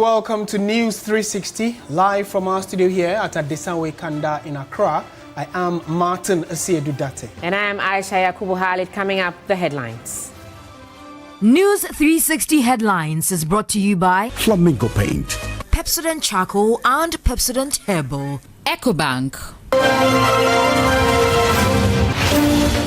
welcome to News 360, live from our studio here at Adesanwe Kanda in Accra. I am Martin Asiedu-Dartey. And I am Ayisha Yakubu. Coming up, the headlines. News 360 headlines is brought to you by Flamingo Paint, Pepsodent Charcoal and Pepsodent Herbal, EcoBank.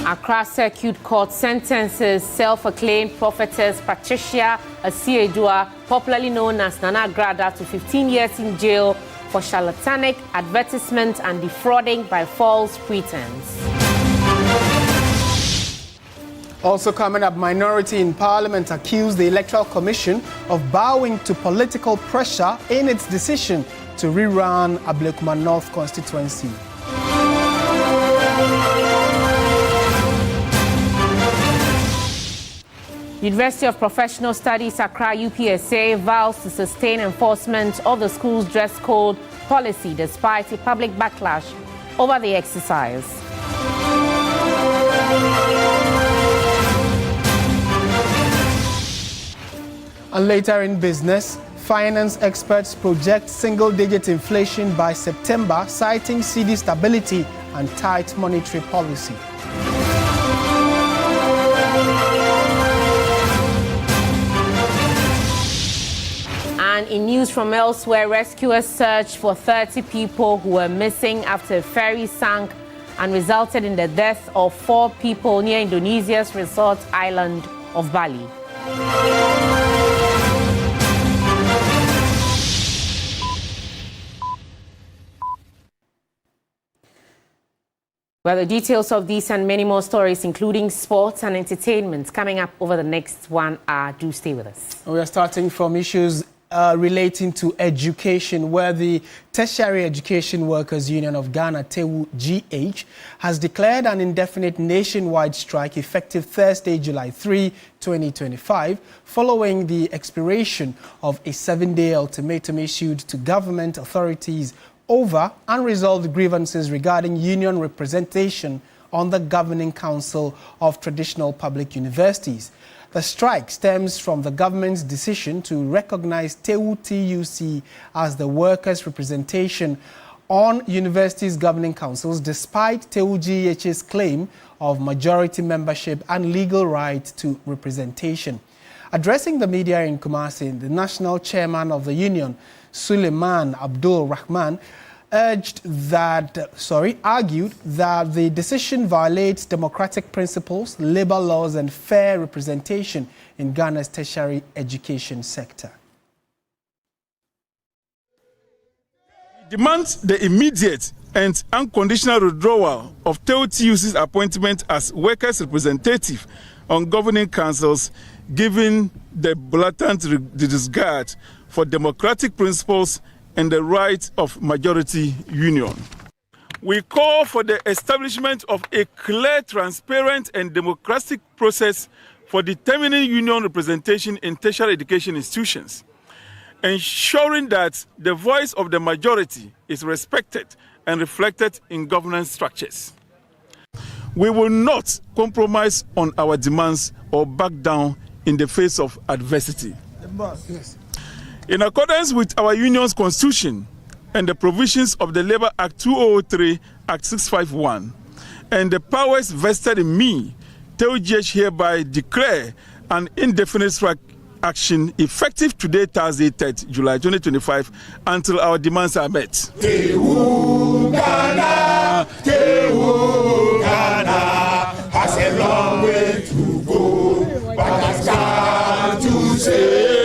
Accra Circuit Court sentences self-acclaimed prophetess Patricia Asiedu, popularly known as Nana Agradaa, to 15 years in jail for charlatanic advertisement and defrauding by false pretense. Also coming up, minority in parliament accused the Electoral Commission of bowing to political pressure in its decision to rerun Ablekuma North constituency. University of Professional Studies Accra UPSA vows to sustain enforcement of the school's dress code policy despite a public backlash over the exercise. And later in business, finance experts project single-digit inflation by September, citing cedi stability and tight monetary policy. And in news from elsewhere, rescuers searched for 30 people who were missing after a ferry sank and resulted in the death of 4 people near Indonesia's resort island of Bali. Well, the details of these and many more stories, including sports and entertainment, coming up over the next 1 hour. Do stay with us. We are starting from issues relating to education, where the Tertiary Education Workers Union of Ghana, TEWU-GH, has declared an indefinite nationwide strike effective Thursday, July 3, 2025, following the expiration of a 7-day ultimatum issued to government authorities over unresolved grievances regarding union representation on the Governing Council of Traditional Public Universities. The strike stems from the government's decision to recognize TEWU-TUC as the workers' representation on universities' governing councils, despite TEWU-GH's claim of majority membership and legal right to representation. Addressing the media in Kumasi, the national chairman of the union, Suleiman Abdul Rahman, argued that the decision violates democratic principles, labor laws, and fair representation in Ghana's tertiary education sector. He demands the immediate and unconditional withdrawal of TEWU-TUC's appointment as workers' representative on governing councils, given the blatant disregard for democratic principles and the right of majority union. We call for the establishment of a clear, transparent, and democratic process for determining union representation in tertiary education institutions, ensuring that the voice of the majority is respected and reflected in governance structures. We will not compromise on our demands or back down in the face of adversity. In accordance with our union's constitution and the provisions of the Labour Act 2003, Act 651, and the powers vested in me, TEWU-GH hereby declare an indefinite strike action effective today, Thursday, 3rd July 2025, until our demands are met. TEWU Ghana has a long way to go, but has got to say.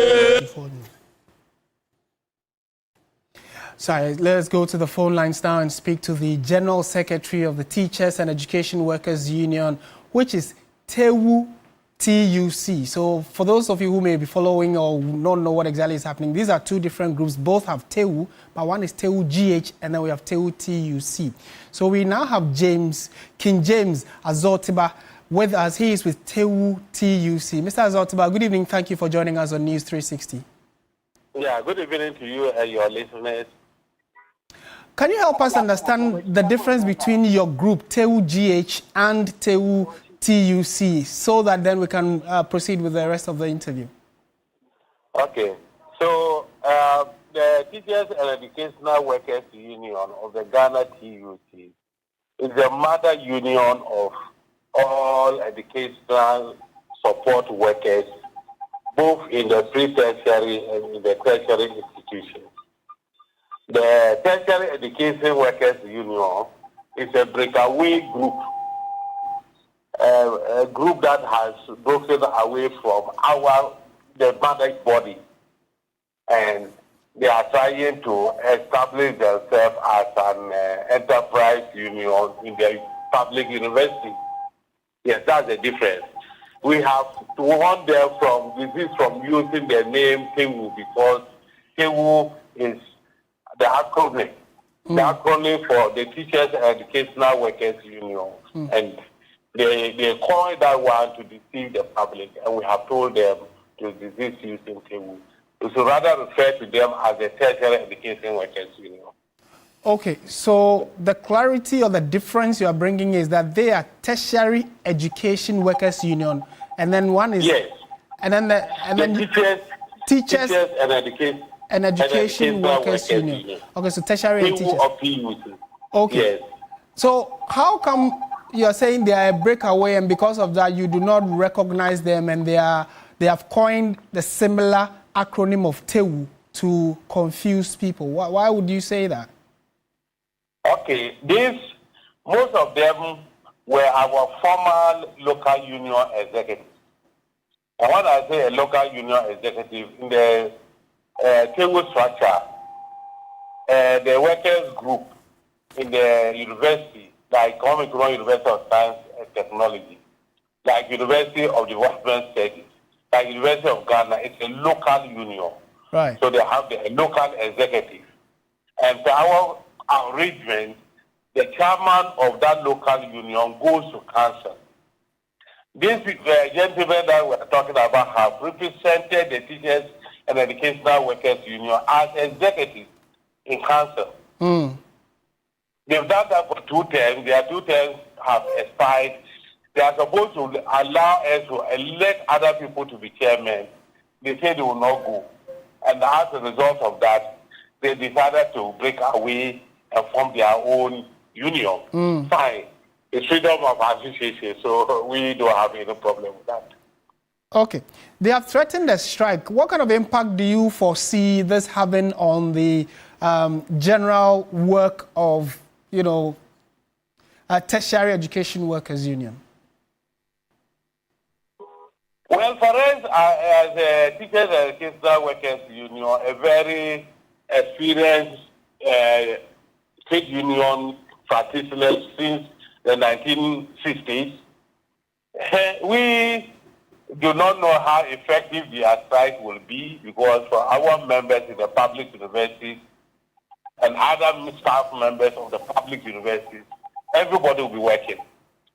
Sorry, let's go to the phone lines now and speak to the General Secretary of the Teachers and Education Workers Union, which is TEWU-TUC. So for those of you who may be following or not know what exactly is happening, these are two different groups. Both have TEWU, but one is TEWU-GH and then we have TEWU-TUC. So we now have King James Azotiba with us. He is with TEWU-TUC. Mr. Azotiba, good evening. Thank you for joining us on News 360. Yeah, good evening to you and your listeners. Can you help us understand the difference between your group, TEWU-GH and TEWU-TUC, so that then we can proceed with the rest of the interview? Okay. So the Teachers and Educational Workers Union of the Ghana TUC is the mother union of all educational support workers, both in the pre-tertiary and in the tertiary institutions. The Tertiary Education Workers Union is a breakaway group, a group that has broken away from the mother body, and they are trying to establish themselves as an enterprise union in the public university. Yes, that's the difference. We have to warn them from using the name TEWU, because TEWU is the acronym. The acronym for the Teachers and Educational Workers Union. And they coined that one to deceive the public, and we have told them to desist using TEWU. We should rather refer to them as the Tertiary Education Workers Union. Okay, so the clarity or the difference you are bringing is that they are Tertiary Education Workers Union, and then one is... Yes. And then teachers and Education Workers Union. Okay, so tertiary and teachers. Okay. Yes. So how come you are saying they are a breakaway, and because of that you do not recognize them, and they have coined the similar acronym of TEWU to confuse people? Why would you say that? Okay, most of them were our former local union executives. And when I say a local union executive, in the TEWU structure, the workers group in the university, like Omicron University of Science and Technology, like University of Development Studies, like University of Ghana, it's a local union. Right. So they have the local executive. And for our arrangement, the chairman of that local union goes to council. These gentlemen that we're talking about have represented the Teachers and Educational Workers Union as executives in council. They've done that for 2 terms. Their 2 terms have expired. They are supposed to allow us to elect other people to be chairmen. They say they will not go. And as a result of that, they decided to break away and form their own union. Fine. It's freedom of association, so we don't have any problem with that. Okay. They have threatened a strike. What kind of impact do you foresee this having on the general work of, Tertiary Education Workers Union? Well, for us, as a Teachers and Educational Workers Union, a very experienced trade union practitioners since the 1960s, we do not know how effective the strike will be, because for our members in the public universities and other staff members of the public universities, everybody will be working.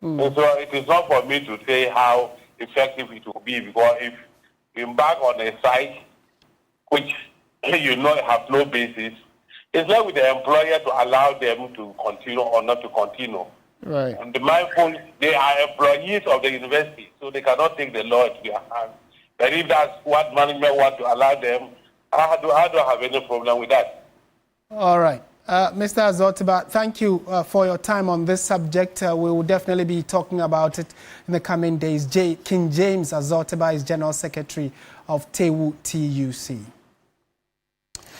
And so it is not for me to say how effective it will be, because if you embark on a strike which have no basis, it's not with the employer to allow them to continue or not to continue. Right. And be mindful, they are employees of the university, so they cannot take the law into their hands. But if that's what management wants to allow them, I don't have any problem with that. All right. Mr. Azotiba, thank you for your time on this subject. We will definitely be talking about it in the coming days. King James Azotiba is General Secretary of TEWU TUC.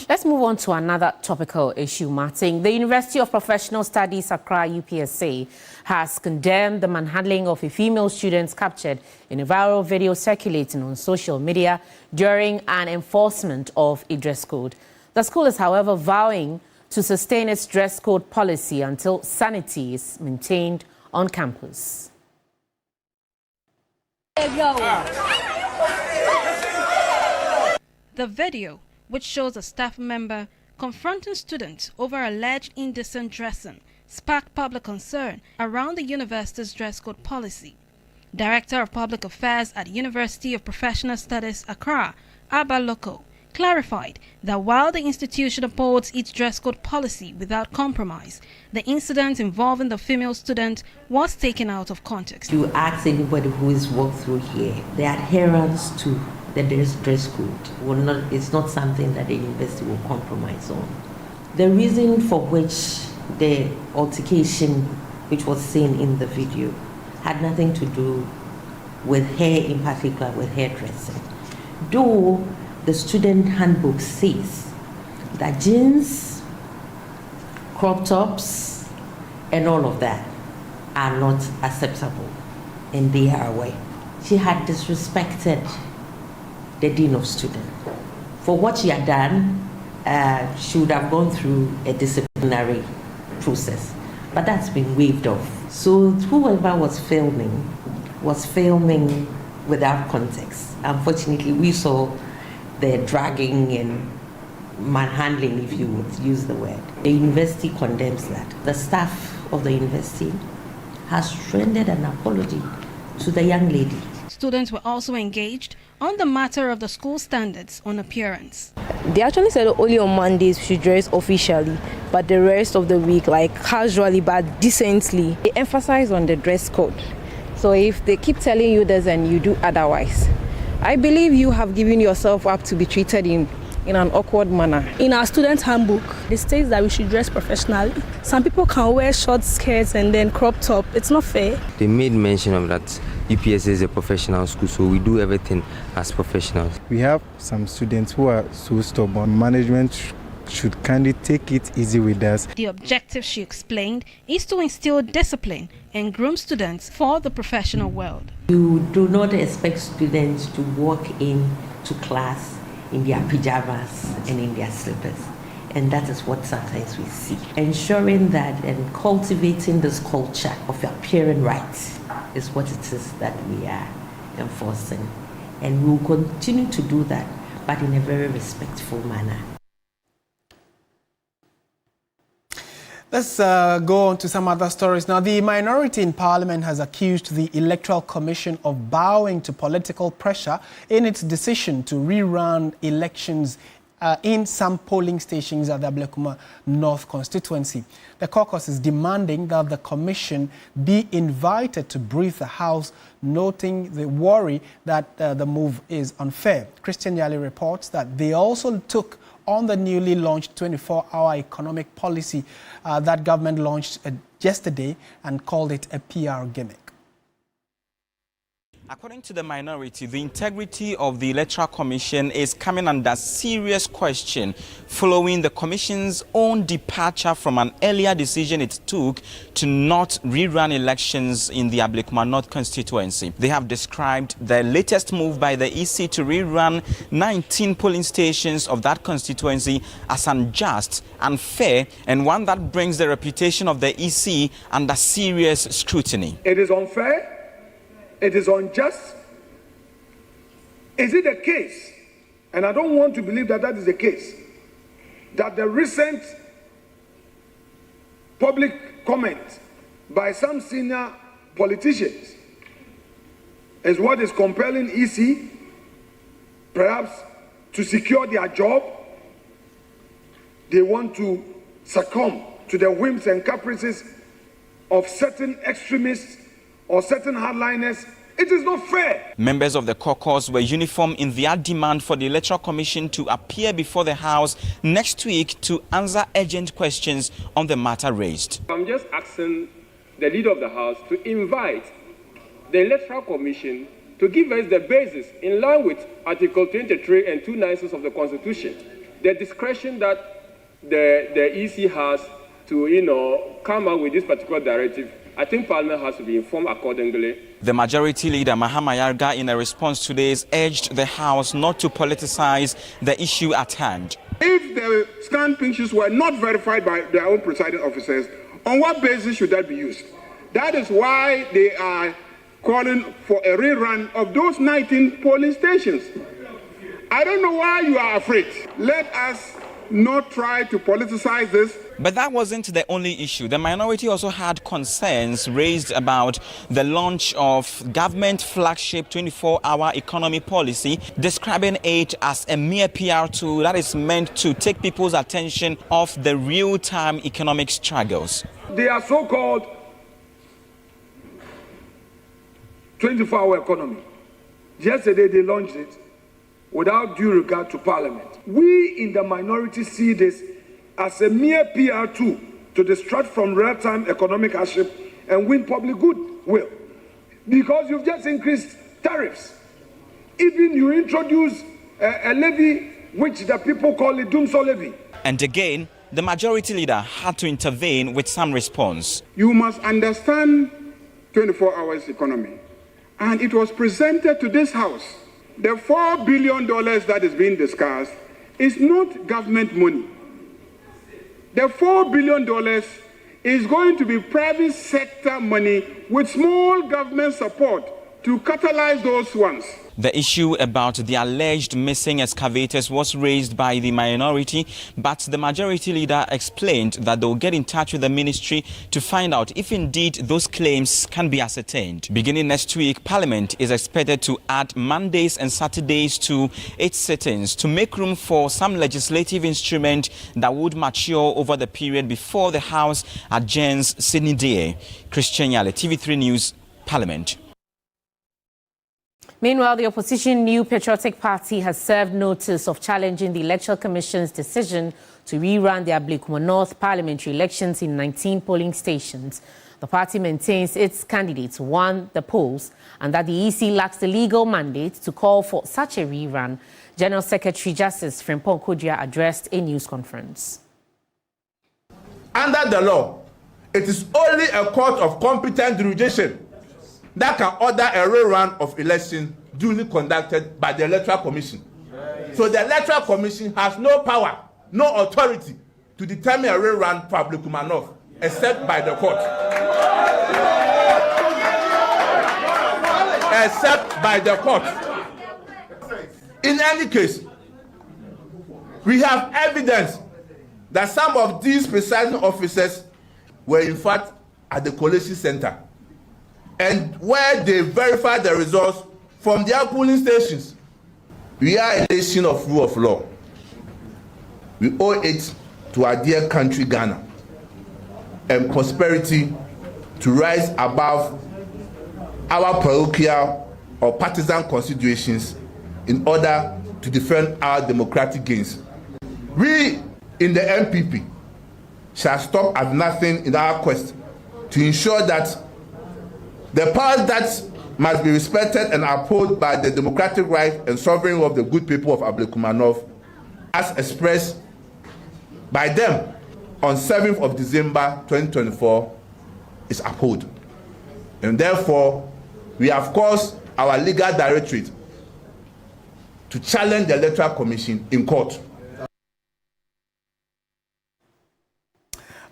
Let's move on to another topical issue, Martin. The University of Professional Studies, Accra, UPSA, has condemned the manhandling of a female student captured in a viral video circulating on social media during an enforcement of a dress code. The school is, however, vowing to sustain its dress code policy until sanity is maintained on campus. The video, which shows a staff member confronting students over alleged indecent dressing, sparked public concern around the university's dress code policy. Director of Public Affairs at University of Professional Studies, Accra, Abba Loko, clarified that while the institution upholds its dress code policy without compromise, the incident involving the female student was taken out of context. You ask anybody who is walked through here, the adherence to the dress code it's not something that the university will compromise on. The reason for which the altercation, which was seen in the video, had nothing to do with hair, in particular with hairdressing. Though the student handbook says that jeans, crop tops, and all of that are not acceptable, and they are aware. She had disrespected the dean of students. For what she had done, she would have gone through a disciplinary process, but that's been waived off. So whoever was filming without context. Unfortunately, we saw the dragging and manhandling, if you would use the word. The university condemns that. The staff of the university has rendered an apology to the young lady. Students were also engaged on the matter of the school standards on appearance. They actually said only on Mondays we should dress officially, but the rest of the week, like casually but decently. They emphasize on the dress code. So if they keep telling you this and you do otherwise, I believe you have given yourself up to be treated in an awkward manner. In our student handbook, it states that we should dress professionally. Some people can wear short skirts and then crop top. It's not fair. They made mention of that UPS is a professional school, so we do everything as professionals. We have some students who are so stubborn. Management should kindly take it easy with us. The objective, she explained, is to instill discipline and groom students for the professional world. You do not expect students to walk into class in their pajamas and in their slippers. And that is what sometimes we see. Ensuring that and cultivating this culture of appearing right is what it is that we are enforcing. And we will continue to do that, but in a very respectful manner. Let's go on to some other stories. Now, the minority in Parliament has accused the Electoral Commission of bowing to political pressure in its decision to rerun elections in some polling stations at the Ablekuma North constituency. The caucus is demanding that the commission be invited to brief the House, noting the worry that the move is unfair. Christian Yali reports that they also took on the newly launched 24-hour economic policy that government launched yesterday and called it a PR gimmick. According to the minority, the integrity of the Electoral Commission is coming under serious question following the Commission's own departure from an earlier decision it took to not rerun elections in the Ablekuma North constituency. They have described the latest move by the EC to rerun 19 polling stations of that constituency as unjust, unfair, and one that brings the reputation of the EC under serious scrutiny. It is unfair. It is unjust. Is it the case, and I don't want to believe that that is the case, that the recent public comment by some senior politicians is what is compelling EC, perhaps to secure their job? They want to succumb to the whims and caprices of certain extremists or certain hardliners. It is not fair. Members of the caucus were uniform in their demand for the Electoral Commission to appear before the House next week to answer urgent questions on the matter raised. I'm just asking the leader of the House to invite the Electoral Commission to give us the basis in line with Article 23 and 296 of the Constitution, the discretion that the EC has to, come out with this particular directive. I think Parliament has to be informed accordingly. The majority leader, Mahama Yarga, in a response today, urged the House not to politicize the issue at hand. If the scanned pictures were not verified by their own presiding officers, on what basis should that be used? That is why they are calling for a rerun of those 19 polling stations. I don't know why you are afraid. Let us not try to politicize this. But that wasn't the only issue. The minority also had concerns raised about the launch of government flagship 24-hour economy policy, describing it as a mere PR tool that is meant to take people's attention off the real-time economic struggles. They are so-called 24-hour economy. Yesterday they launched it. without due regard to Parliament. We in the minority see this as a mere PR tool to distract from real-time economic hardship and win public goodwill. Because you've just increased tariffs. Even you introduce a levy which the people call a doomsday levy. And again, the majority leader had to intervene with some response. You must understand 24 hours economy. And it was presented to this House. The $4 billion that is being discussed is not government money. The $4 billion is going to be private sector money with small government support to catalyze those ones. The issue about the alleged missing excavators was raised by the minority, but the majority leader explained that they will get in touch with the ministry to find out if indeed those claims can be ascertained. Beginning next week, Parliament is expected to add Mondays and Saturdays to its sittings to make room for some legislative instrument that would mature over the period before the House adjourns sine die. Christian Yale, TV3 News, Parliament. Meanwhile, the opposition New Patriotic Party has served notice of challenging the Electoral Commission's decision to rerun the Ablekuma North parliamentary elections in 19 polling stations. The party maintains its candidates won the polls and that the EC lacks the legal mandate to call for such a rerun. General Secretary Justice Frimpong Kodia addressed a news conference. Under the law, it is only a court of competent jurisdiction that can order a rerun of elections duly conducted by the Electoral Commission. So the Electoral Commission has no power, no authority to determine a rerun for Ablekuma North, except by the court. Except by the court. In any case, we have evidence that some of these presiding officers were in fact at the collation center, and where they verified the results from their polling stations. We are a nation of rule of law. We owe it to our dear country Ghana and prosperity to rise above our parochial or partisan considerations in order to defend our democratic gains. We in the MPP shall stop at nothing in our quest to ensure that the powers that must be respected and upheld by the democratic right and sovereignty of the good people of Ablekuma North, as expressed by them on 7th of December 2024, is upheld. And therefore, we have caused our legal directorate to challenge the Electoral Commission in court.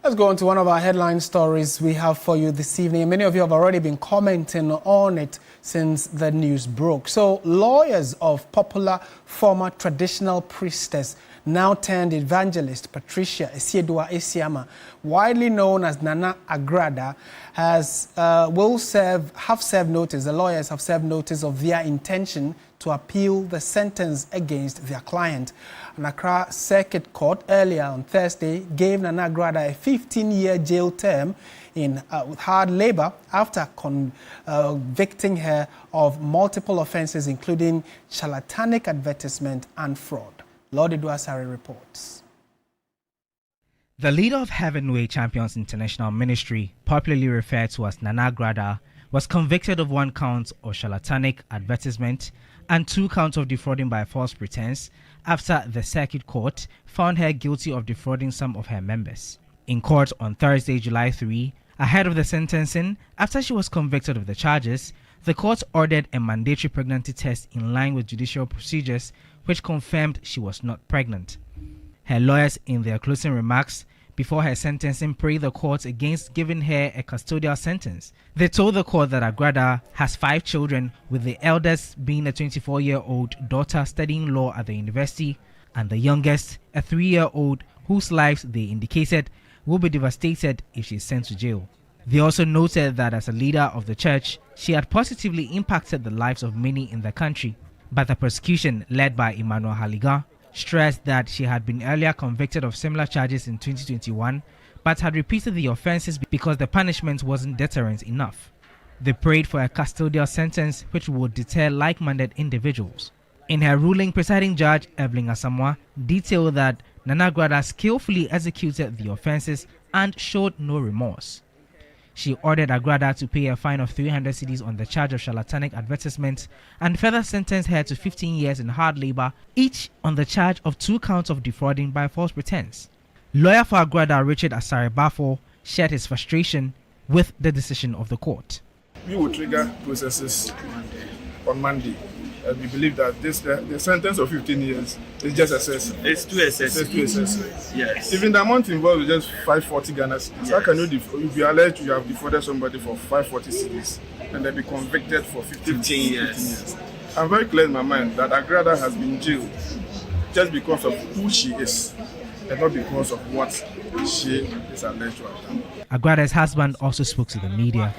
Let's go on to one of our headline stories we have for you this evening. Many of you have already been commenting on it since the news broke. So, lawyers of popular former traditional priestess, now turned evangelist Patricia Asiedu-Dartey and Ayisha, widely known as Nana Agradaa, have served notice. The lawyers have served notice of their intention to appeal the sentence against their client. An Accra Circuit Court earlier on Thursday gave Nana Agradaa a 15-year jail term with hard labor after convicting her of multiple offences, including charlatanic advertisement and fraud. Lord Eduasare reports. The leader of Heavenway Champions International Ministry, popularly referred to as Nana Agradaa, was convicted of 1 count of charlatanic advertisement and 2 counts of defrauding by false pretense after the Circuit Court found her guilty of defrauding some of her members. In court on Thursday, July 3, ahead of the sentencing, after she was convicted of the charges, the court ordered a mandatory pregnancy test in line with judicial procedures, which confirmed she was not pregnant. Her lawyers, in their closing remarks before her sentencing, prayed the court against giving her a custodial sentence. They told the court that Agradaa has 5 children, with the eldest being a 24-year-old daughter studying law at the university, and the youngest, a 3-year-old whose lives, they indicated, will be devastated if she is sent to jail. They also noted that as a leader of the church, she had positively impacted the lives of many in the country. But the prosecution, led by Emmanuel Haliga, stressed that she had been earlier convicted of similar charges in 2021, but had repeated the offences because the punishment wasn't deterrent enough. They prayed for a custodial sentence which would deter like-minded individuals. In her ruling, presiding judge Evelyn Asamoah detailed that Nana Agradaa skillfully executed the offences and showed no remorse. She ordered Agradaa to pay a fine of 300 cedis on the charge of charlatanic advertisement and further sentenced her to 15 years in hard labour, each on the charge of 2 counts of defrauding by false pretense. Lawyer for Agradaa, Richard Asare Bafo, shared his frustration with the decision of the court. We will trigger processes on Monday. We believe that the sentence of 15 years is just excessive. It's too excessive. It's too excessive. Yes. Even the amount involved is just 540 Ghana cedis. Yes. How can you be alleged you have defrauded somebody for 540 cedis and then be convicted for 15 years? I'm very clear in my mind that Agradaa has been jailed just because of who she is and not because of what she is alleged to have done. Agrada's husband also spoke to the media.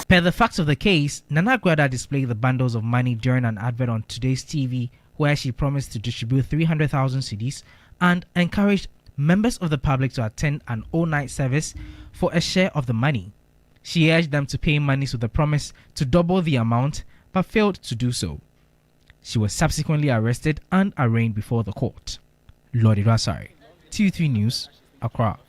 Per the facts of the case, Nana Agradaa displayed the bundles of money during an advert on Today's TV where she promised to distribute 300,000 cedis and encouraged members of the public to attend an all-night service for a share of the money. She urged them to pay monies with the promise to double the amount, but failed to do so. She was subsequently arrested and arraigned before the court. Lord Irasari, TV3 News, Accra.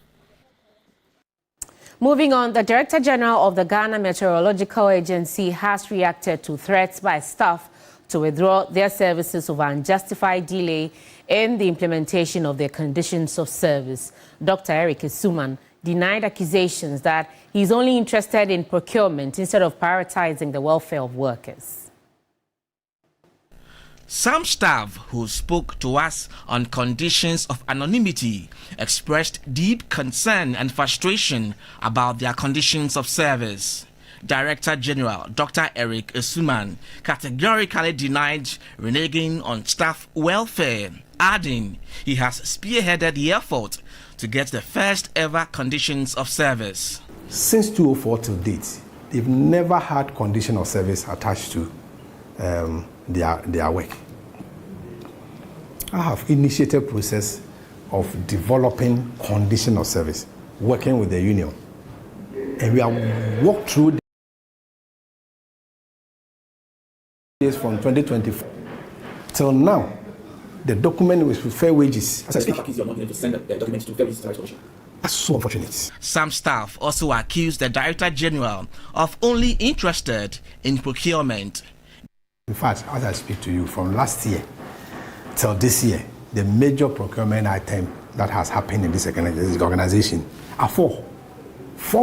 Moving on, the Director General of the Ghana Meteorological Agency has reacted to threats by staff to withdraw their services over unjustified delay in the implementation of their conditions of service. Dr. Eric Isuman denied accusations that he's only interested in procurement instead of prioritizing the welfare of workers. Some staff who spoke to us on conditions of anonymity expressed deep concern and frustration about their conditions of service. Director General Dr. Eric Isuman categorically denied reneging on staff welfare, adding he has spearheaded the effort to get the first ever conditions of service. Since 2004 till date, they've never had condition of service attached to their work. I have initiated a process of developing condition of service, working with the union. And we have walked through this from 2024 till now. The document was with fair wages. As I speak, you're not going to send the documents to fair wages. That's so unfortunate. Some staff also accused the Director General of only interested in procurement. In fact, as I speak to you, from last year till this year, the major procurement item that has happened in this organization are four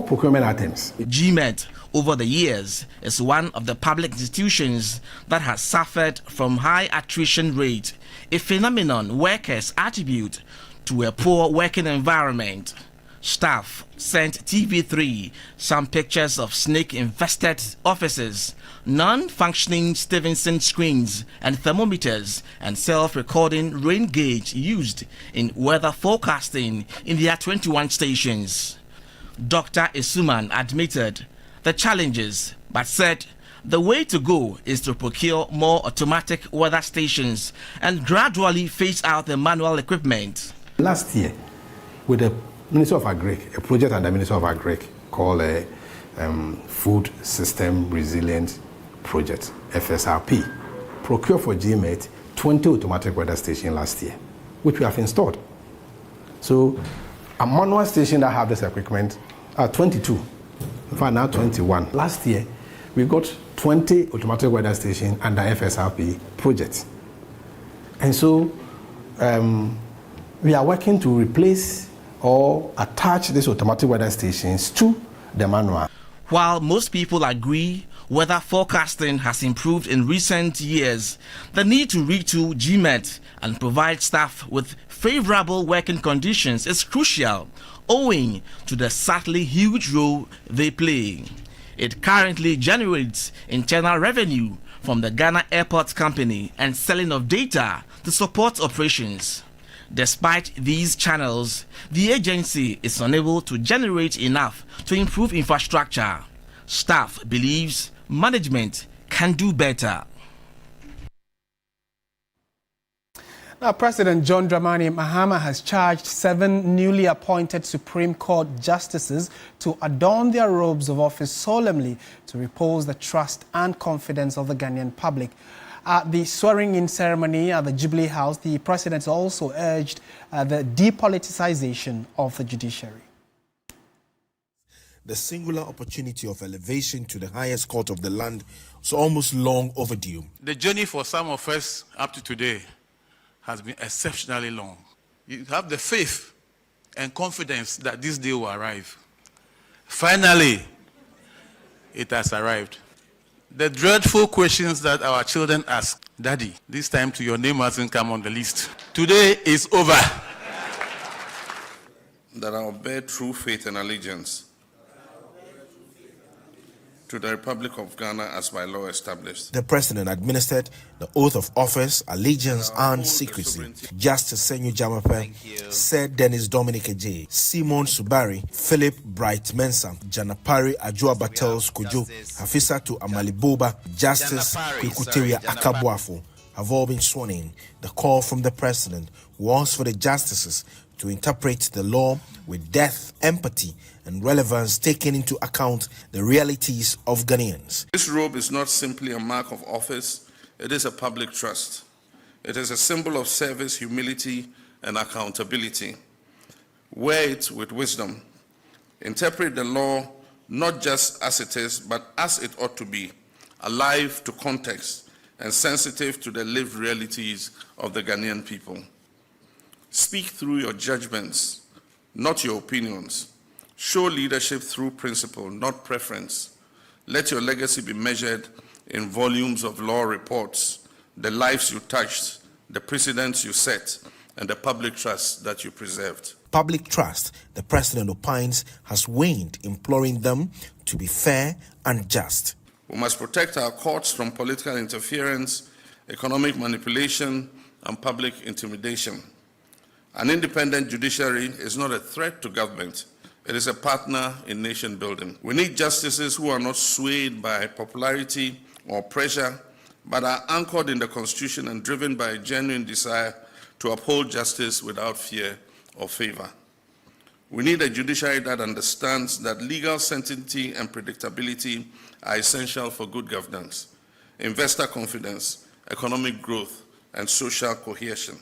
procurement items. GMET, over the years, is one of the public institutions that has suffered from high attrition rate, a phenomenon workers attribute to a poor working environment. Staff sent TV3 some pictures of snake-infested offices, non-functioning Stevenson screens and thermometers, and self-recording rain gauge used in weather forecasting in their 21 stations. Dr. Isuman admitted the challenges, but said the way to go is to procure more automatic weather stations and gradually phase out the manual equipment. Last year, with the Minister of Agric, a project under Minister of Agric called a Food System Resilient Project, FSRP, procured for GMET 20 automatic weather stations last year, which we have installed. So a manual station that have this equipment are 22, in fact now 21. Last year, we got 20 automatic weather stations under FSRP project. And so we are working to replace or attach these automatic weather stations to the manual. While most people agree weather forecasting has improved in recent years, the need to retool GMET and provide staff with favorable working conditions is crucial, owing to the sadly huge role they play. It currently generates internal revenue from the Ghana Airports Company and selling of data to support operations. Despite these channels, the agency is unable to generate enough to improve infrastructure. Staff believes management can do better. Now, President John Dramani Mahama has charged 7 newly appointed Supreme Court justices to adorn their robes of office solemnly to repose the trust and confidence of the Ghanaian public. At the swearing-in ceremony at the Jubilee House, the president also urged the depoliticization of the judiciary. The singular opportunity of elevation to the highest court of the land was almost long overdue. The journey for some of us up to today has been exceptionally long. You have the faith and confidence that this day will arrive. Finally, it has arrived. The dreadful questions that our children ask, Daddy, this time to your name hasn't come on the list. Today is over. That I will bear true faith and allegiance to the Republic of Ghana as by law established. The president administered the oath of office, allegiance, and secrecy. Justice Senyu Jamape, Sir Dennis Dominic Eje, Simon Subari, Philip Bright Mensah, Janapari Ajua Battles Kujo, Hafisatu Amaliboba, Justice Kwikuteria Akabuafo have all been sworn in. The call from the president was for the justices to interpret the law with depth, empathy, and relevance, taking into account the realities of Ghanaians. This robe is not simply a mark of office, it is a public trust. It is a symbol of service, humility, and accountability. Wear it with wisdom. Interpret the law not just as it is, but as it ought to be, alive to context and sensitive to the lived realities of the Ghanaian people. Speak through your judgments, not your opinions. Show leadership through principle, not preference. Let your legacy be measured in volumes of law reports, the lives you touched, the precedents you set, and the public trust that you preserved. Public trust, the president opines, has waned, imploring them to be fair and just. We must protect our courts from political interference, economic manipulation, and public intimidation. An independent judiciary is not a threat to government. It is a partner in nation building. We need justices who are not swayed by popularity or pressure, but are anchored in the Constitution and driven by a genuine desire to uphold justice without fear or favor. We need a judiciary that understands that legal certainty and predictability are essential for good governance, investor confidence, economic growth, and social cohesion.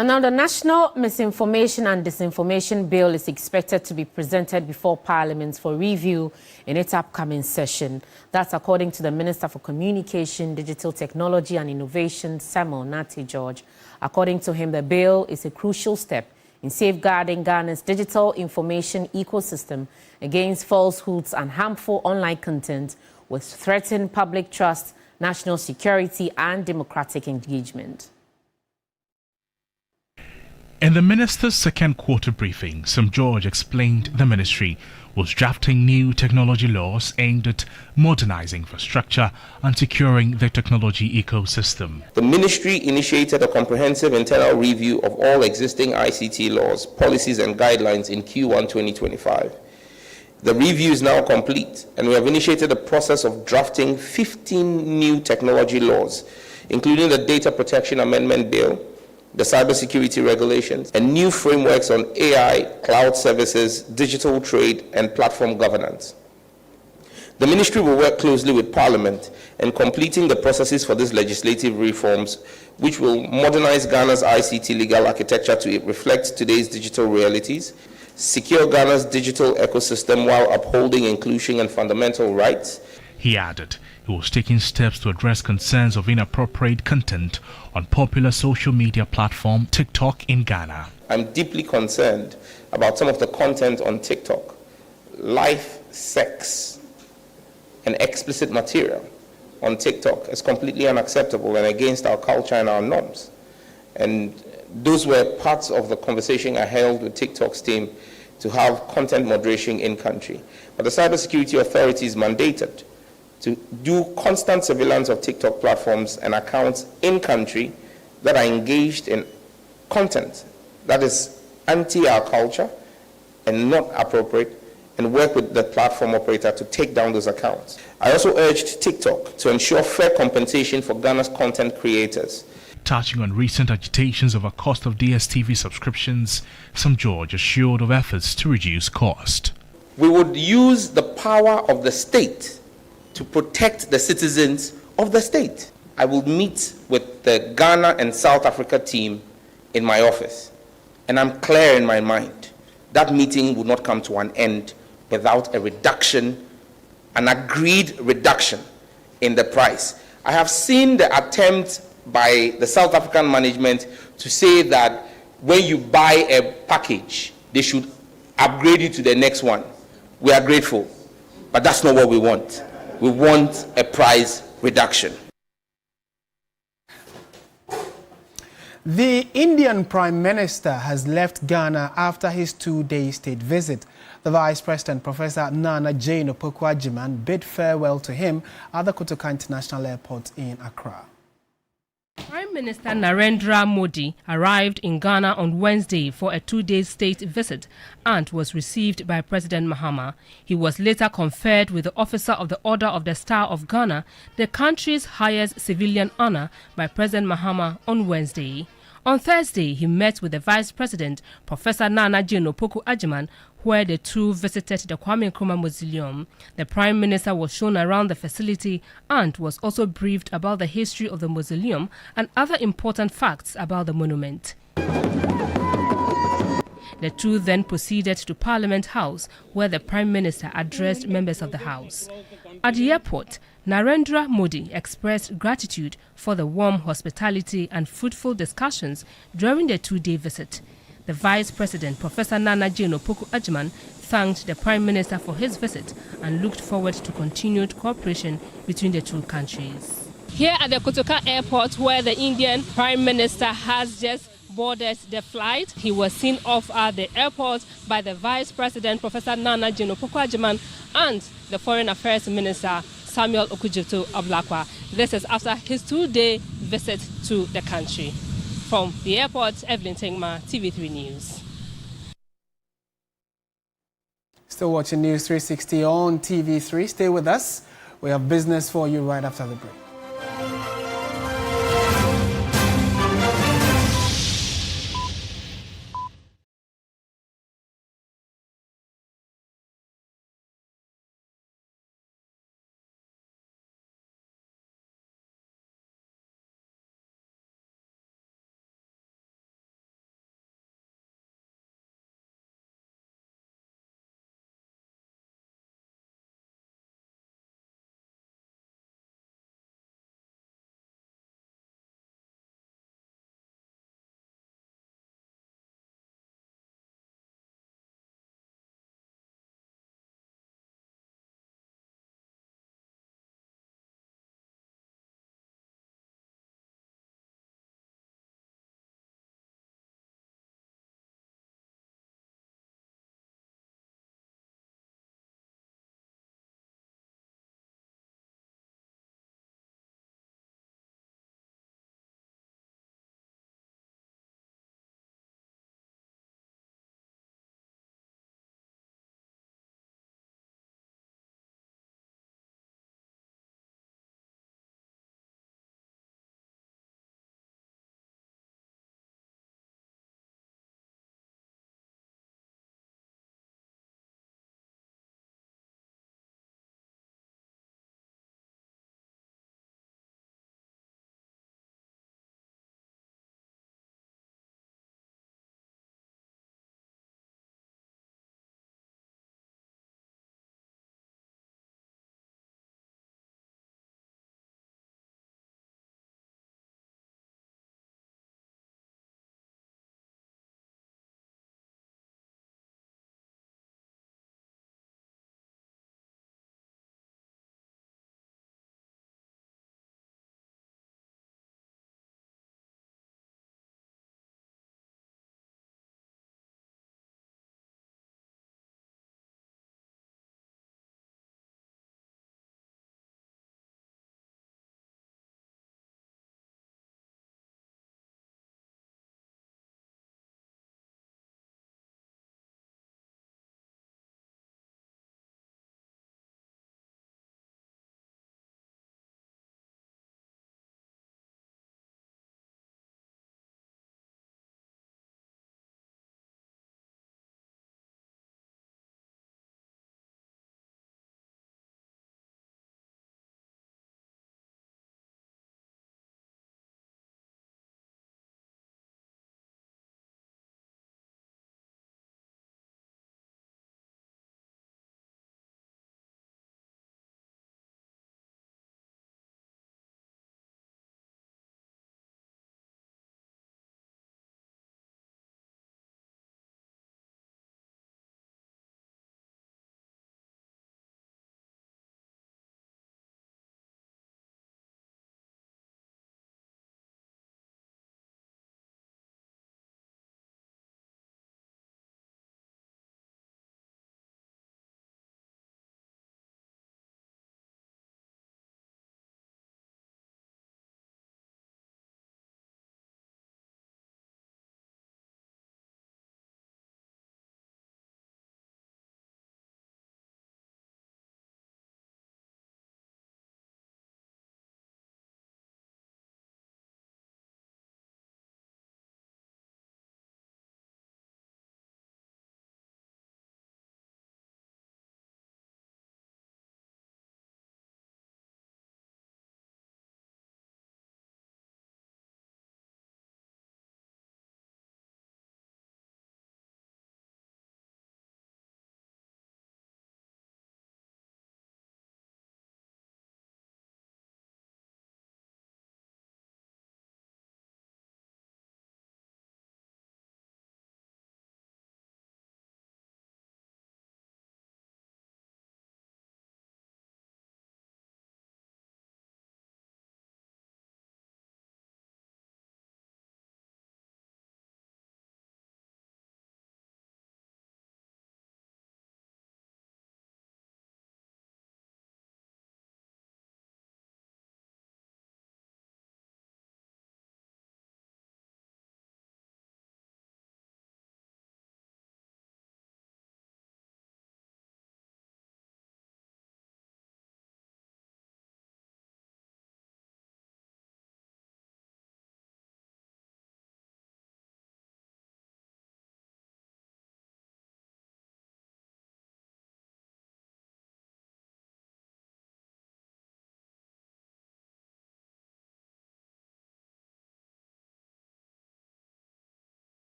And now the National Misinformation and Disinformation Bill is expected to be presented before Parliament for review in its upcoming session. That's according to the Minister for Communication, Digital Technology and Innovation, Samuel Nate George. According to him, the bill is a crucial step in safeguarding Ghana's digital information ecosystem against falsehoods and harmful online content, which threaten public trust, national security and democratic engagement. In the minister's second quarter briefing, Sam George explained the ministry was drafting new technology laws aimed at modernizing infrastructure and securing the technology ecosystem. The ministry initiated a comprehensive internal review of all existing ICT laws, policies and guidelines in Q1 2025. The review is now complete, and we have initiated a process of drafting 15 new technology laws, including the Data Protection Amendment Bill, the cybersecurity regulations, and new frameworks on AI, cloud services, digital trade, and platform governance. The ministry will work closely with Parliament in completing the processes for these legislative reforms, which will modernize Ghana's ICT legal architecture to reflect today's digital realities, secure Ghana's digital ecosystem while upholding inclusion and fundamental rights. He added he was taking steps to address concerns of inappropriate content on popular social media platform TikTok in Ghana. I'm deeply concerned about some of the content on TikTok. Life, sex, and explicit material on TikTok is completely unacceptable and against our culture and our norms. And those were parts of the conversation I held with TikTok's team to have content moderation in country. But the cybersecurity authorities mandated to do constant surveillance of TikTok platforms and accounts in country that are engaged in content that is anti our culture and not appropriate and work with the platform operator to take down those accounts. I also urged TikTok to ensure fair compensation for Ghana's content creators. Touching on recent agitations over cost of DSTV subscriptions, Sam George assured of efforts to reduce cost. We would use the power of the state to protect the citizens of the state. I will meet with the Ghana and South Africa team in my office, and I'm clear in my mind that meeting will not come to an end without a reduction, an agreed reduction in the price. I have seen the attempt by the South African management to say that when you buy a package, they should upgrade you to the next one. We are grateful, but that's not what we want. We want a price reduction. The Indian Prime Minister has left Ghana after his two-day state visit. The Vice President, Professor Nana Jane Opoku-Agyeman, bid farewell to him at the Kotoka International Airport in Accra. Prime Minister Narendra Modi arrived in Ghana on Wednesday for a two-day state visit and was received by President Mahama. He was later conferred with the Officer of the Order of the Star of Ghana, the country's highest civilian honor, by President Mahama on Wednesday. On Thursday, he met with the Vice President, Professor Nana Jane Opoku-Agyeman, where the two visited the Kwame Nkrumah Mausoleum. The Prime Minister was shown around the facility and was also briefed about the history of the mausoleum and other important facts about the monument. The two then proceeded to Parliament House, where the Prime Minister addressed members of the House. At the airport, Narendra Modi expressed gratitude for the warm hospitality and fruitful discussions during the two-day visit. The Vice President, Professor Nana Jane Opoku-Agyeman, thanked the Prime Minister for his visit and looked forward to continued cooperation between the two countries. Here at the Kotoka Airport, where the Indian Prime Minister has just boarded the flight, he was seen off at the airport by the Vice President, Professor Nana Jane Opoku-Agyeman, and the Foreign Affairs Minister, Samuel Okudzeto-Oblakwa. This is after his two-day visit to the country. From the airport, Evelyn Tengma, TV3 News. Still watching News 360 on TV3. Stay with us. We have business for you right after the break.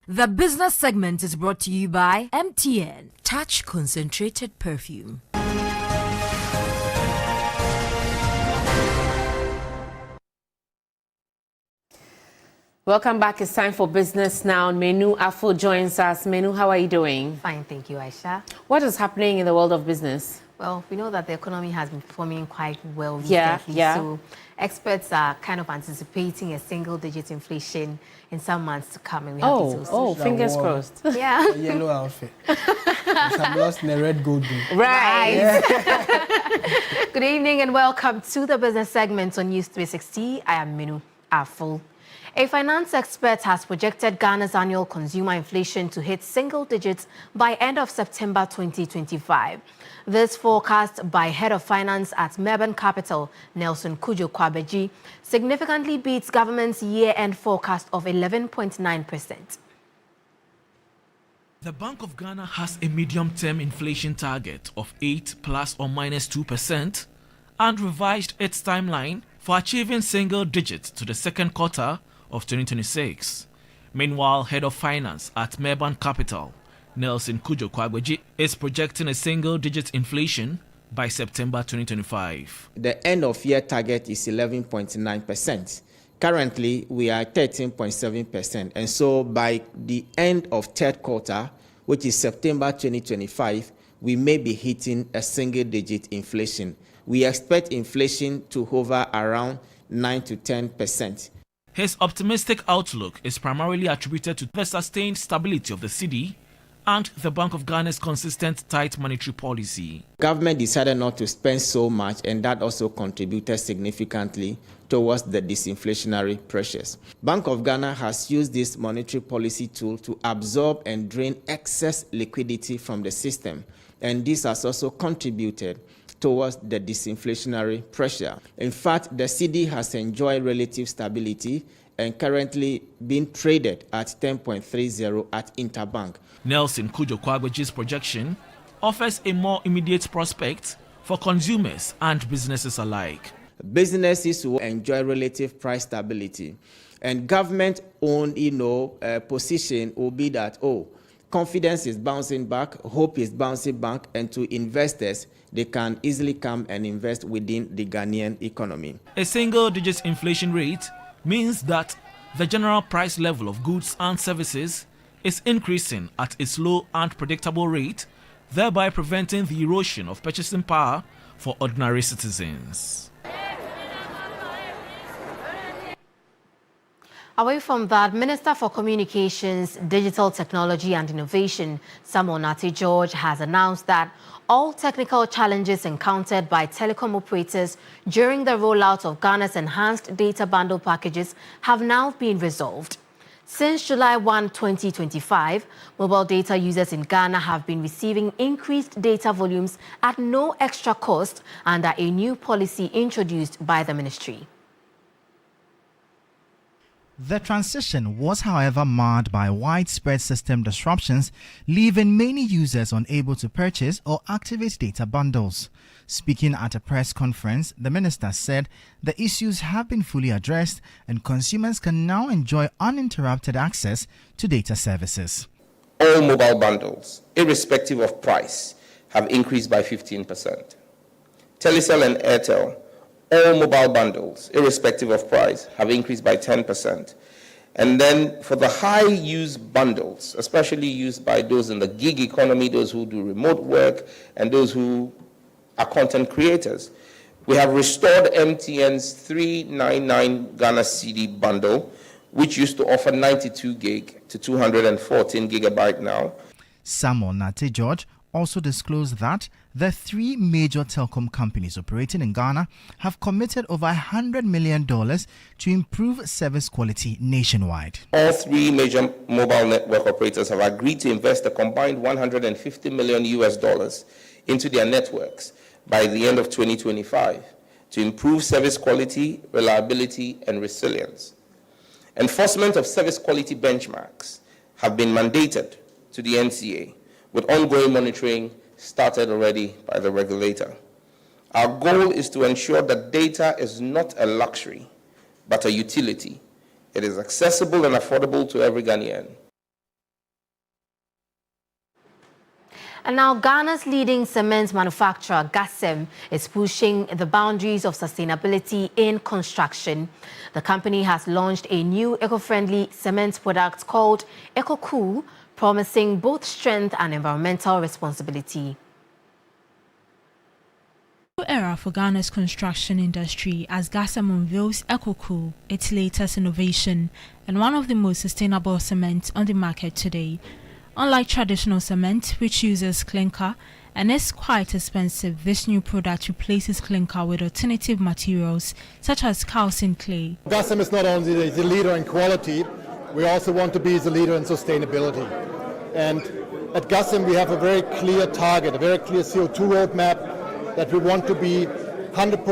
The business segment is brought to you by MTN. Touch concentrated perfume. Welcome back. It's time for Business Now. Menu Afo joins us. Menu, how are you doing? Fine, thank you, Aisha. What is happening in the world of business? Well, we know that the economy has been performing quite well recently. Yeah. So experts are kind of anticipating a single-digit inflation in some months to come. And we have fingers crossed. Yeah. A yellow outfit. I'm lost in a red gold. Right. Yeah. Good evening and welcome to the business segment on News360. I am Minu Aful. A finance expert has projected Ghana's annual consumer inflation to hit single digits by end of September 2025. This forecast by Head of Finance at Melbourne Capital, Nelson Kujo Kwabeji, significantly beats government's year-end forecast of 11.9%. The Bank of Ghana has a medium-term inflation target of 8 plus or minus 2% and revised its timeline for achieving single digits to the second quarter of 2026. Meanwhile, Head of Finance at Melbourne Capital, Nelson Kujo Kwagweji, is projecting a single-digit inflation by September 2025. The end-of-year target is 11.9%. Currently, we are 13.7%. And so by the end of third quarter, which is September 2025, we may be hitting a single-digit inflation. We expect inflation to hover around 9 to 10%. His optimistic outlook is primarily attributed to the sustained stability of the cedi and the Bank of Ghana's consistent tight monetary policy. Government decided not to spend so much, and that also contributed significantly towards the disinflationary pressures. Bank of Ghana has used this monetary policy tool to absorb and drain excess liquidity from the system, and this has also contributed towards the disinflationary pressure. In fact, the cedi has enjoyed relative stability and currently being traded at 10.30 at interbank. Nelson Kujo Kwagweji's projection offers a more immediate prospect for consumers and businesses alike. Businesses will enjoy relative price stability, and government-owned, position will be that, confidence is bouncing back, hope is bouncing back, and to investors, they can easily come and invest within the Ghanaian economy. A single-digit inflation rate means that the general price level of goods and services is increasing at a slow and predictable rate, thereby preventing the erosion of purchasing power for ordinary citizens. Away from that, Minister for Communications, Digital Technology and Innovation, Samuel Nate George, has announced that all technical challenges encountered by telecom operators during the rollout of Ghana's enhanced data bundle packages have now been resolved. Since July 1, 2025, mobile data users in Ghana have been receiving increased data volumes at no extra cost under a new policy introduced by the ministry. The transition was, however, marred by widespread system disruptions, leaving many users unable to purchase or activate data bundles. Speaking at a press conference, the minister said the issues have been fully addressed and consumers can now enjoy uninterrupted access to data services. All mobile bundles, irrespective of price, have increased by 15%. Telecom and Airtel, all mobile bundles, irrespective of price, have increased by 10%. And then for the high-use bundles, especially used by those in the gig economy, those who do remote work, and those who are content creators, we have restored MTN's 399 Ghana cedi bundle, which used to offer 92 gig to 214 gigabyte now. Samuel Nate George also disclosed that the three major telecom companies operating in Ghana have committed over $100 million to improve service quality nationwide. All three major mobile network operators have agreed to invest a combined $150 million into their networks by the end of 2025 to improve service quality, reliability, and resilience. Enforcement of service quality benchmarks have been mandated to the NCA, with ongoing monitoring started already by the regulator. Our goal is to ensure that data is not a luxury, but a utility. It is accessible and affordable to every Ghanaian. And now Ghana's leading cement manufacturer, Gasem, is pushing the boundaries of sustainability in construction. The company has launched a new eco-friendly cement product called EcoCool, promising both strength and environmental responsibility. New era for Ghana's construction industry as Gasem unveils EcoCool, its latest innovation and one of the most sustainable cements on the market today. Unlike traditional cement, which uses clinker and is quite expensive, this new product replaces clinker with alternative materials such as calcined clay. Gasem is not only the leader in quality, we also want to be the leader in sustainability. And at Gasem we have a very clear target, a very clear CO2 roadmap that we want to be 100%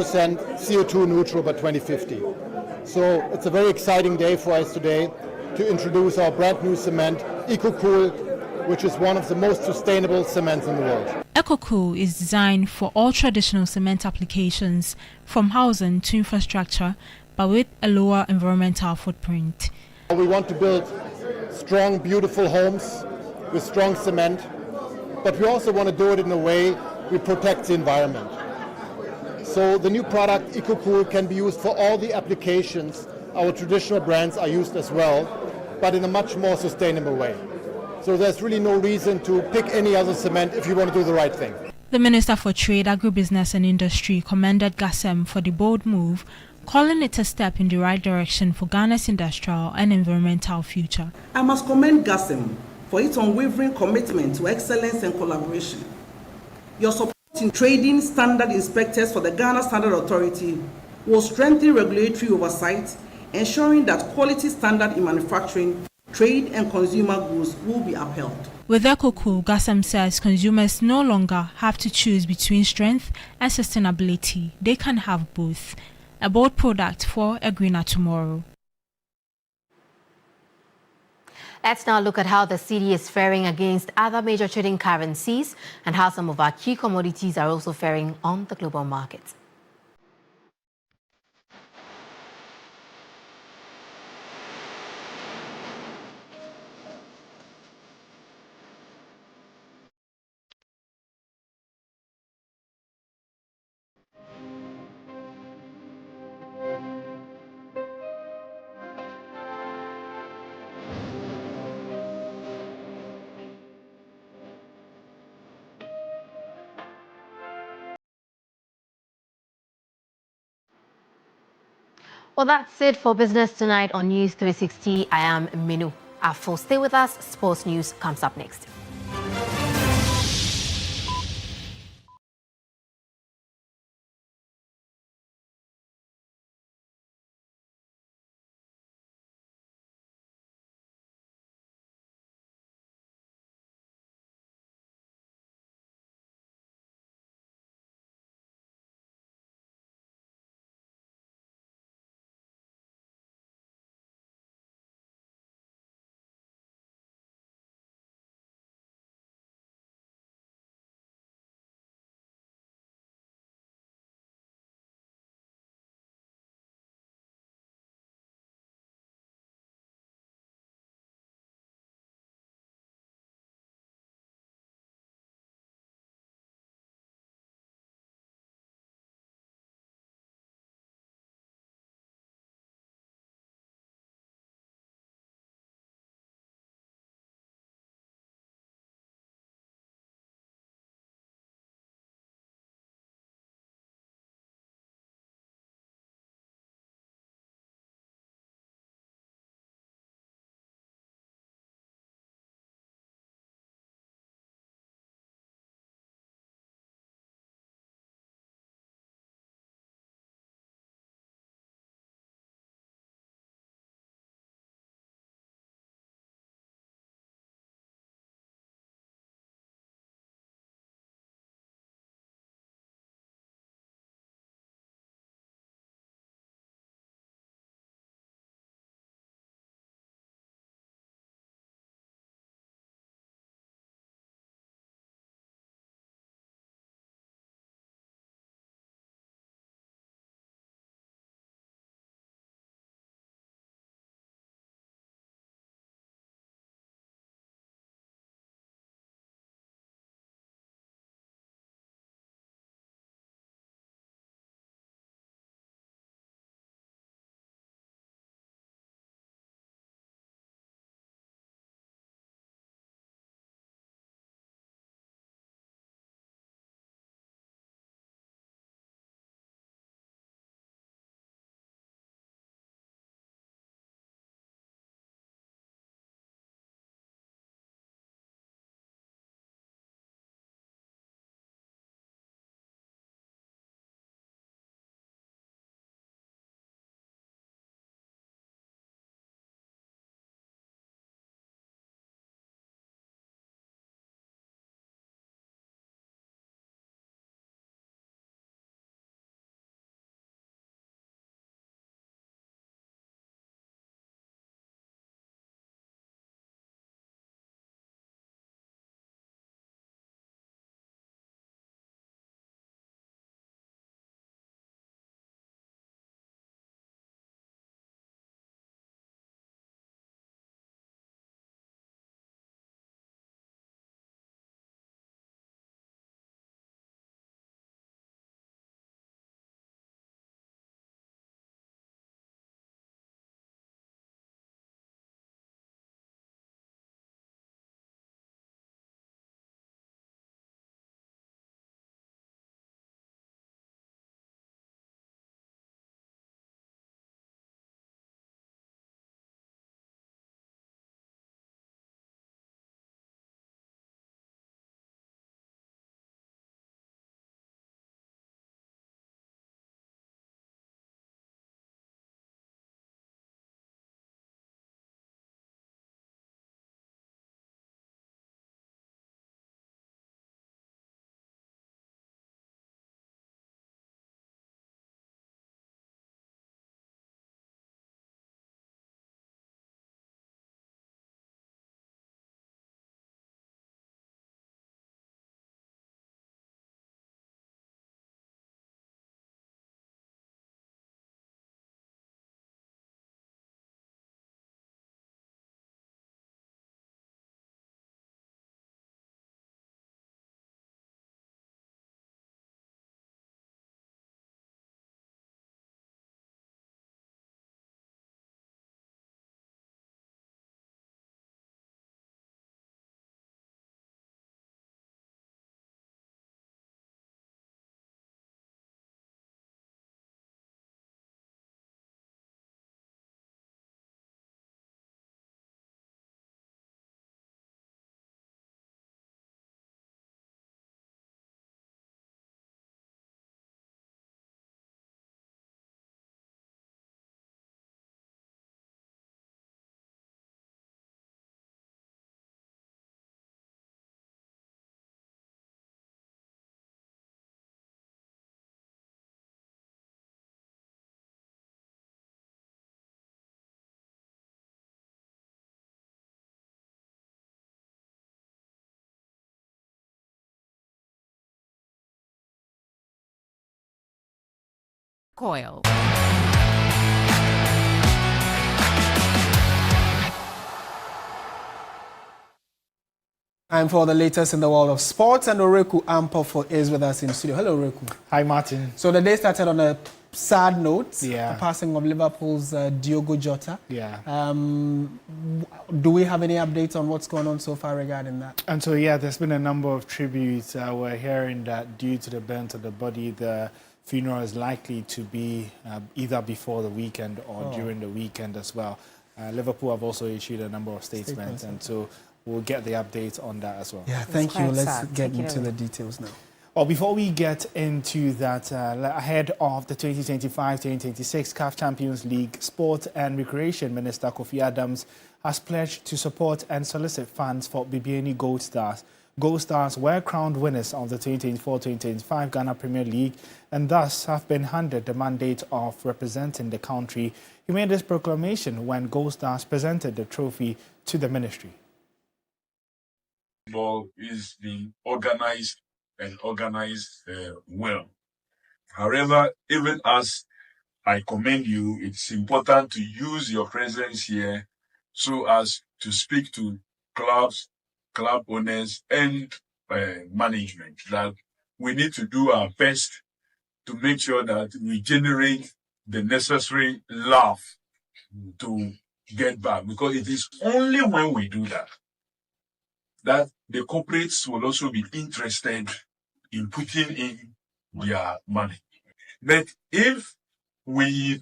CO2 neutral by 2050. So it's a very exciting day for us today to introduce our brand new cement, EcoCool, which is one of the most sustainable cements in the world. EcoCool is designed for all traditional cement applications, from housing to infrastructure, but with a lower environmental footprint. We want to build strong, beautiful homes with strong cement, but we also want to do it in a way we protect the environment. So the new product, EcoCool, can be used for all the applications our traditional brands are used as well, but in a much more sustainable way. So there's really no reason to pick any other cement if you want to do the right thing. The Minister for Trade, Agribusiness and Industry commended Gasem for the bold move, calling it a step in the right direction for Ghana's industrial and environmental future. I must commend Gasem for its unwavering commitment to excellence and collaboration. Your support in trading standard inspectors for the Ghana Standard Authority will strengthen regulatory oversight, ensuring that quality standard in manufacturing, trade and consumer goods will be upheld. With EcoCool, Gasem says consumers no longer have to choose between strength and sustainability. They can have both. A bold product for a greener tomorrow. Let's now look at how the cedi is faring against other major trading currencies and how some of our key commodities are also faring on the global market. Well, that's it for Business Tonight on News 360. I am Minu Afo. Stay with us. Sports News comes up next. Coil. Time for the latest in the world of sports, and Oreku Ampofo is with us in studio. Hello, Oreku. Hi, Martin. So the day started on a sad note, yeah. The passing of Liverpool's Diogo Jota. Yeah. Do we have any updates on what's going on so far regarding that? And so, yeah, there's been a number of tributes. We're hearing that due to the burns of the body, the funeral is likely to be either before the weekend or during the weekend as well. Liverpool have also issued a number of statements, and so we'll get the updates on that as well. Yeah, thank you. Let's get into the details now. Well, before we get into that, ahead of the 2025-2026 CAF Champions League, Sport and Recreation Minister Kofi Adams has pledged to support and solicit funds for Bibiani Gold Stars. Gold Stars were crowned winners of the 2024-2025 Ghana Premier League and thus have been handed the mandate of representing the country. He made this proclamation when Gold Stars presented the trophy to the ministry. Football is being organized well. However, even as I commend you, it's important to use your presence here so as to speak to clubs, club owners, and management that we need to do our best to make sure that we generate the necessary love to get back, because it is only when we do that that the corporates will also be interested in putting in their money. But if we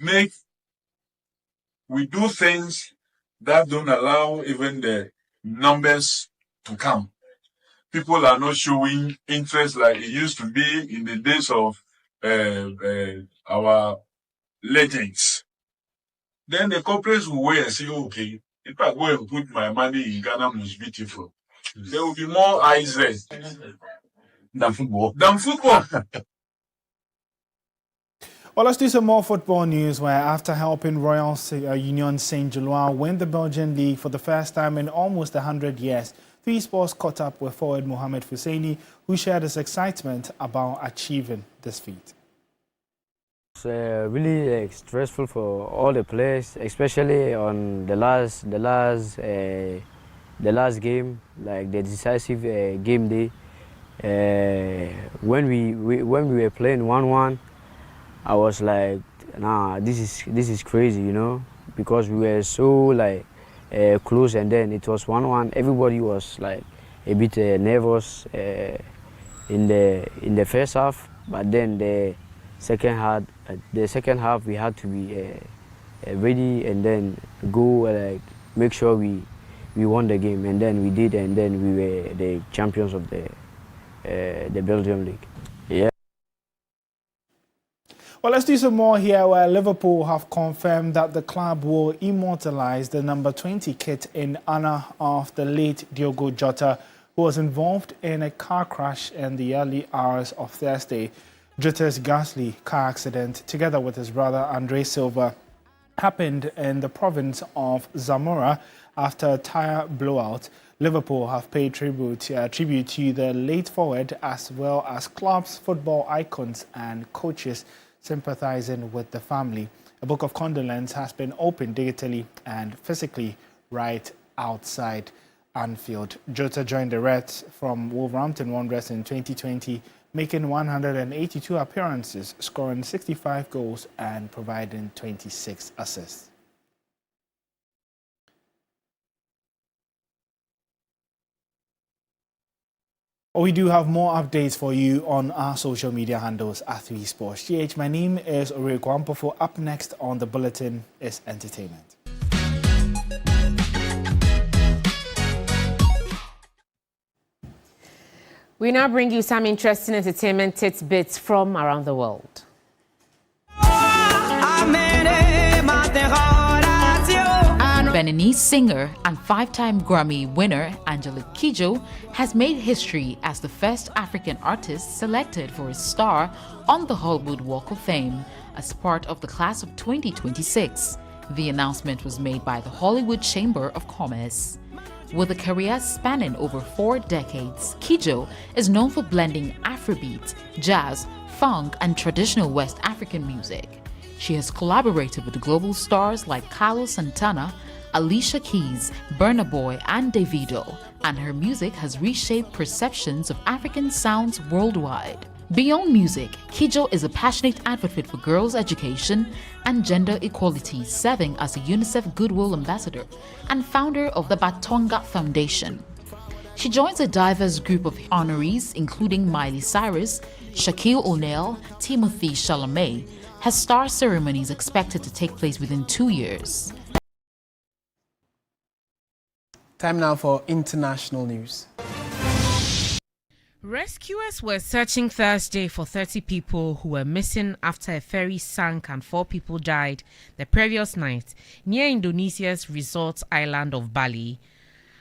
do things that don't allow even the numbers to come, people are not showing interest like it used to be in the days of our legends, then the corporates will wait and say, okay, if I go and put my money in Ghana Most Beautiful, there will be more eyes there than football. Well, let's do some more football news where after helping Royal Union Saint-Gilloise win the Belgian League for the first time in almost 100 years, 3 Sports caught up with forward Mohamed Fusseini, who shared his excitement about achieving this feat. It's really stressful for all the players, especially on the last game, like the decisive game day. When we were playing 1-1, I was like, nah, this is crazy, you know, because we were so like close, and then it was 1-1. Everybody was like a bit nervous in the first half, but then the second half we had to be ready and then go like make sure we won the game, and then we did, and then we were the champions of the Belgium League. Yeah. Well, let's do some more here where Liverpool have confirmed that the club will immortalize the number 20 kit in honor of the late Diogo Jota, who was involved in a car crash in the early hours of Thursday. Jota's ghastly car accident, together with his brother Andre Silva, happened in the province of Zamora after a tyre blowout. Liverpool have paid tribute to the late forward, as well as clubs, football icons and coaches sympathizing with the family. A book of condolence has been opened digitally and physically right outside Anfield. Jota joined the Reds from Wolverhampton Wanderers in 2020, making 182 appearances, scoring 65 goals and providing 26 assists. We do have more updates for you on our social media handles at 3 Sports GH. My name is Oreku Ampofo. Up next on the bulletin is entertainment. We now bring you some interesting entertainment tidbits from around the world. Beninese singer and 5-time Grammy winner Angelique Kidjo has made history as the first African artist selected for a star on the Hollywood Walk of Fame as part of the class of 2026. The announcement was made by the Hollywood Chamber of Commerce. With a career spanning over 4 decades, Kidjo is known for blending Afrobeat, jazz, funk, and traditional West African music. she has collaborated with global stars like Carlos Santana, Alicia Keys, Burna Boy, and Davido, and her music has reshaped perceptions of African sounds worldwide. Beyond music, Kijo is a passionate advocate for girls' education and gender equality, serving as a UNICEF Goodwill Ambassador and founder of the Batonga Foundation. She joins a diverse group of honorees, including Miley Cyrus, Shaquille O'Neal, Timothy Chalamet. Her star ceremony is expected to take place within 2 years. Time now for international news. Rescuers were searching Thursday for 30 people who were missing after a ferry sank and 4 people died the previous night near Indonesia's resort island of Bali.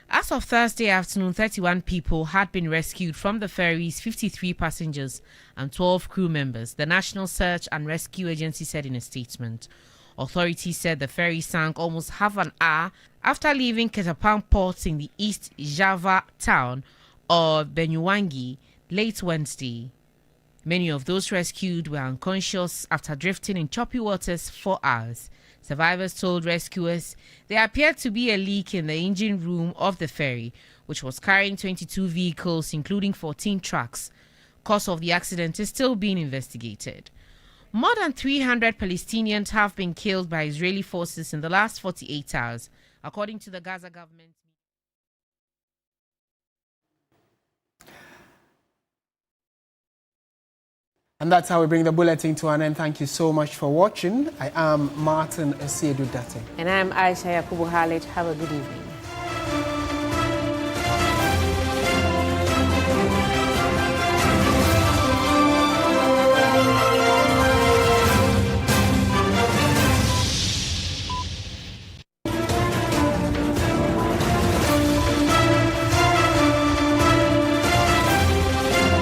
As of Thursday afternoon, 31 people had been rescued from the ferry's 53 passengers and 12 crew members, the National Search and Rescue Agency said in a statement. Authorities said the ferry sank almost half an hour after leaving Ketapang port in the East Java town of Banyuwangi late Wednesday. Many of those rescued were unconscious after drifting in choppy waters for hours. Survivors told rescuers there appeared to be a leak in the engine room of the ferry, which was carrying 22 vehicles, including 14 trucks. Cause of the accident is still being investigated. More than 300 Palestinians have been killed by Israeli forces in the last 48 hours, according to the Gaza government. And that's how we bring the bulletin to an end. Thank you so much for watching. I am Martin Asiedu-Dartey. And I'm Ayisha Yakubu. Have a good evening.